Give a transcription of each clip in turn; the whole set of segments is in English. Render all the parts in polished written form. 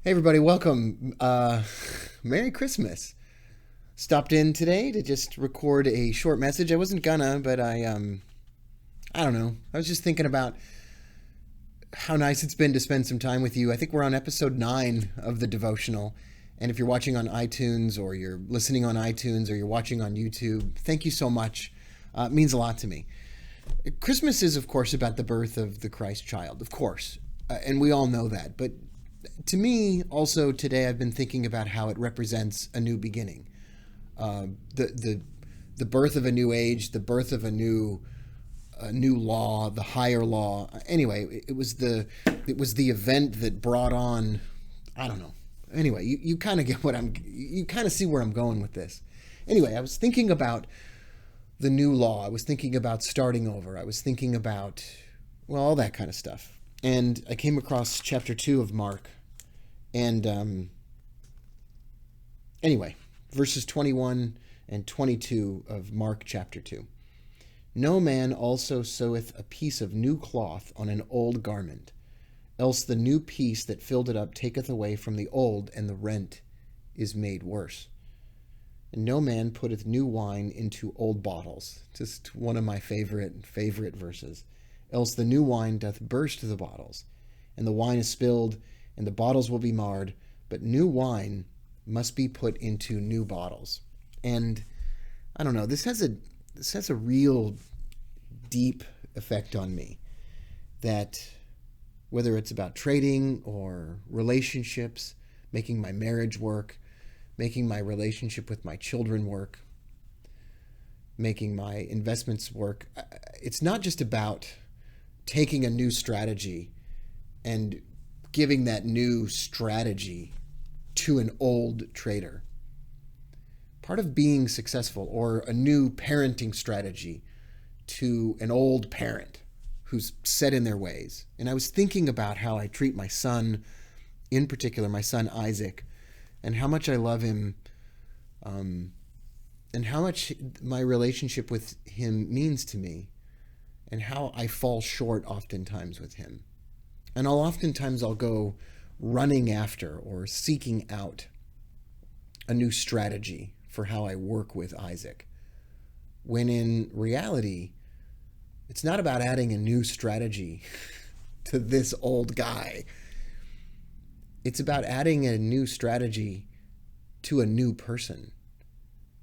Hey everybody, welcome. Merry Christmas. Stopped in today to just record a short message. I wasn't gonna, but I don't know. I was just thinking about how nice it's been to spend some time with you. I think we're on episode 9 of the devotional. And if you're watching on iTunes or you're listening on iTunes or you're watching on YouTube, thank you so much. It means a lot to me. Christmas is, of course, about the birth of the Christ child, of course. And we all know that. But to me, also today, I've been thinking about how it represents a new beginning, the birth of a new age, the birth of a new law, the higher law. Anyway, it was the event that brought on. I don't know. Anyway, you kind of get what you kind of see where I'm going with this. Anyway, I was thinking about the new law. I was thinking about starting over. I was thinking about, well, all that kind of stuff. And I came across chapter 2 of Mark. And anyway, verses 21 and 22 of Mark chapter 2. No man also seweth a piece of new cloth on an old garment, else the new piece that filled it up taketh away from the old, and the rent is made worse. And no man putteth new wine into old bottles. Just one of my favorite verses. Else the new wine doth burst the bottles, and the wine is spilled, and the bottles will be marred. But new wine must be put into new bottles. And I don't know, this has a real deep effect on me. That whether it's about trading or relationships, making my marriage work, making my relationship with my children work, making my investments work. It's not just about taking a new strategy and giving that new strategy to an old trader. Part of being successful, or a new parenting strategy to an old parent who's set in their ways. And I was thinking about how I treat my son, in particular my son Isaac, and how much I love him, and how much my relationship with him means to me, and how I fall short oftentimes with him. And I'll go running after or seeking out a new strategy for how I work with Isaac, when in reality, it's not about adding a new strategy to this old guy. It's about adding a new strategy to a new person.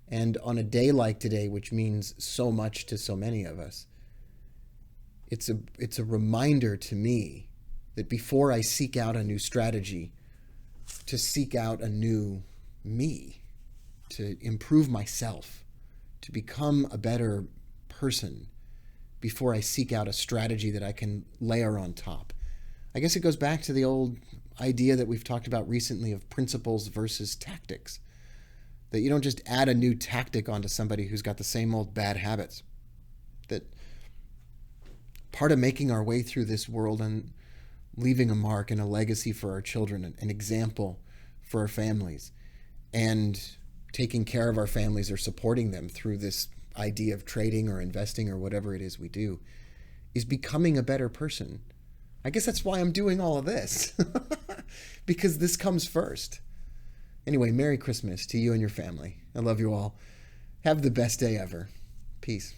And on a day like today, which means so much to so many of us, it's a reminder to me that before I seek out a new strategy, to seek out a new me, to improve myself, to become a better person before I seek out a strategy that I can layer on top. I guess it goes back to the old idea that we've talked about recently of principles versus tactics. That you don't just add a new tactic onto somebody who's got the same old bad habits. That part of making our way through this world and leaving a mark and a legacy for our children, an example for our families, and taking care of our families or supporting them through this idea of trading or investing or whatever it is we do, is becoming a better person. I guess that's why I'm doing all of this, because this comes first. Anyway, Merry Christmas to you and your family. I love you all. Have the best day ever. Peace.